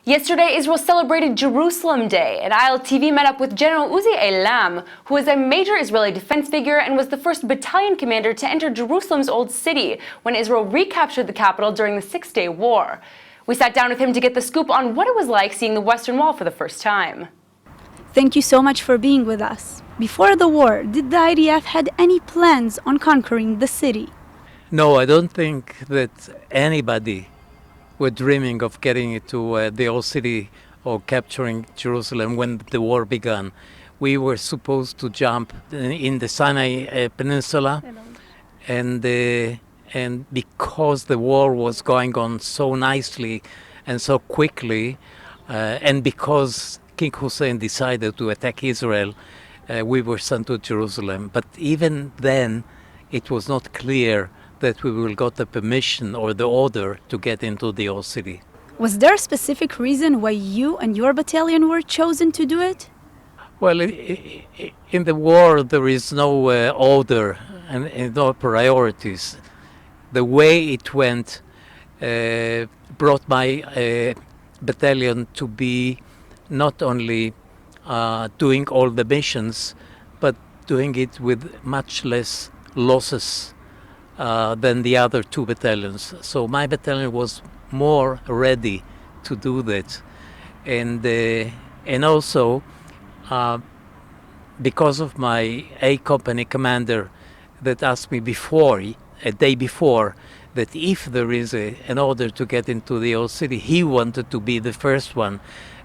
Yesterday, Israel celebrated Jerusalem Day, and ILTV met up with General Uzi Eilman, who is a major Israeli defense figure and was the first battalion commander to enter Jerusalem's Old City when Israel recaptured the capital during the Six-Day War. We sat down with him to get the scoop on what it was like seeing the Western Wall for the first time. Thank you so much for being with us. Before the war, did the IDF had any plans on conquering the city? No, I don't think that anybody were dreaming of getting into the old city or capturing Jerusalem when the war began. We were supposed to jump in the Sinai Peninsula, and because the war was going on so nicely and so quickly, and because King Hussein decided to attack Israel, we were sent to Jerusalem. But even then, it was not clear that we will got the permission or the order to get into the old city. Was there a specific reason why you and your battalion were chosen to do it? Well, in the war, there is no order and no priorities. The way it went brought my battalion to be not only doing all the missions, but doing it with much less losses than the other two battalions. So my battalion was more ready to do that. And also, because of my A company commander that asked me before, a day before, that if there is an order to get into the old city, he wanted to be the first one.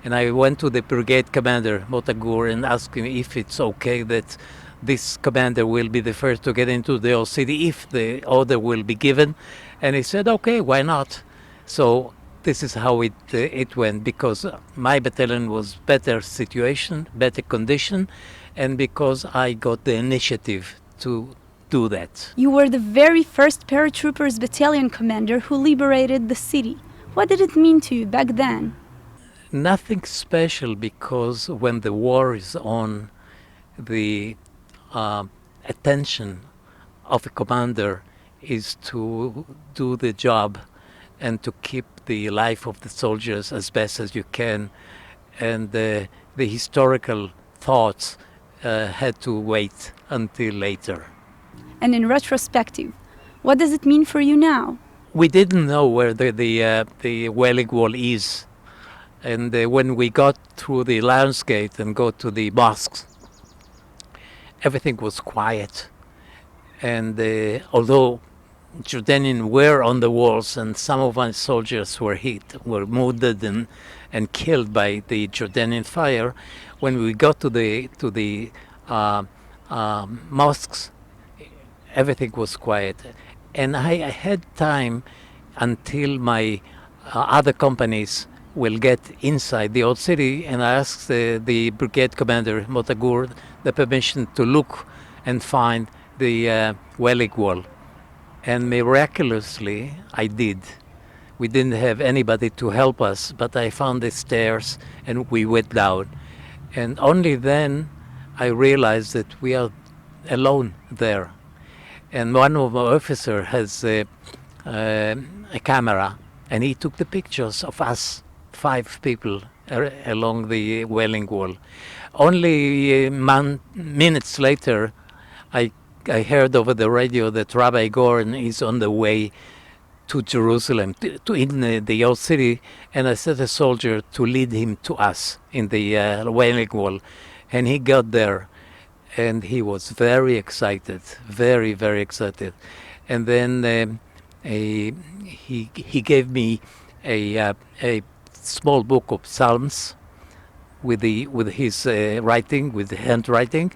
And I went to the brigade commander, Motagur, and asked him if it's okay that this commander will be the first to get into the old city if the order will be given. And he said, okay, why not? So this is how it went, because my battalion was better situation, better condition, and because I got the initiative to do that. You were the very first paratroopers battalion commander who liberated the city. What did it mean to you back then? Nothing special, because when the war is on, the attention of a commander is to do the job and to keep the life of the soldiers as best as you can. And the historical thoughts had to wait until later. And in retrospective, what does it mean for you now? We didn't know where the Wailing Wall is. And when we got through the Lions Gate and go to the mosques, everything was quiet. And although Jordanians were on the walls and some of our soldiers were were wounded and killed by the Jordanian fire, when we got to the mosques, everything was quiet. And I had time until my other companies will get inside the old city, and I asked the brigade commander, Motagur, the permission to look and find the Wailing Wall. And miraculously, I did. We didn't have anybody to help us, but I found the stairs and we went down. And only then I realized that we are alone there. And one of our officers has a camera, and he took the pictures of us, 5 people along the Wailing Wall. Only minutes later, I heard over the radio that Rabbi Goren is on the way to Jerusalem, in the old city, and I sent a soldier to lead him to us in the Wailing Wall. And he got there, and he was very excited, very, very excited. And then he gave me a small book of Psalms with his writing, with handwriting,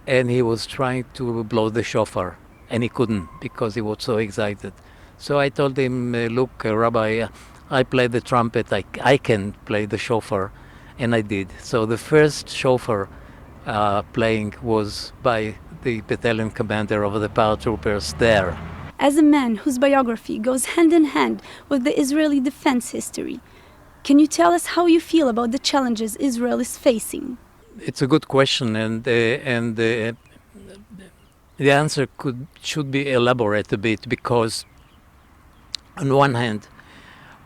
and he was trying to blow the shofar, and he couldn't because he was so excited. So I told him, look, Rabbi, I play the trumpet, I can play the shofar, and I did. So the first shofar playing was by the battalion commander of the paratroopers there. As a man whose biography goes hand in hand with the Israeli defense history, can you tell us how you feel about the challenges Israel is facing? It's a good question, and the answer should be elaborate a bit, because on one hand,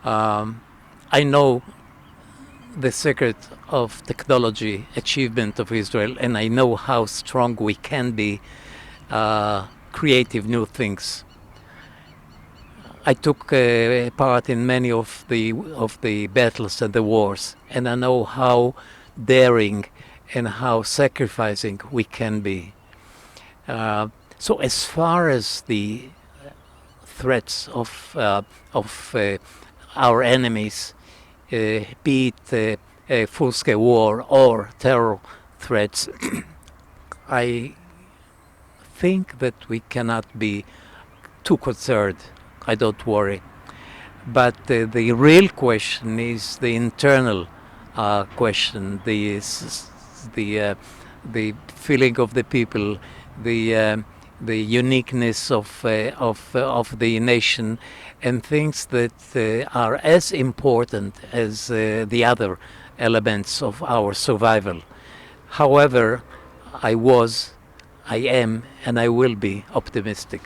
I know the secret of technology achievement of Israel, and I know how strong we can be creative new things. I took part in many of the battles and the wars, and I know how daring and how sacrificing we can be. So as far as the threats of our enemies, be it a full-scale war or terror threats, I think that we cannot be too concerned. I don't worry. But the real question is the internal question, the feeling of the people, the uniqueness of the nation, and things that are as important as the other elements of our survival. However, I am, and I will be optimistic.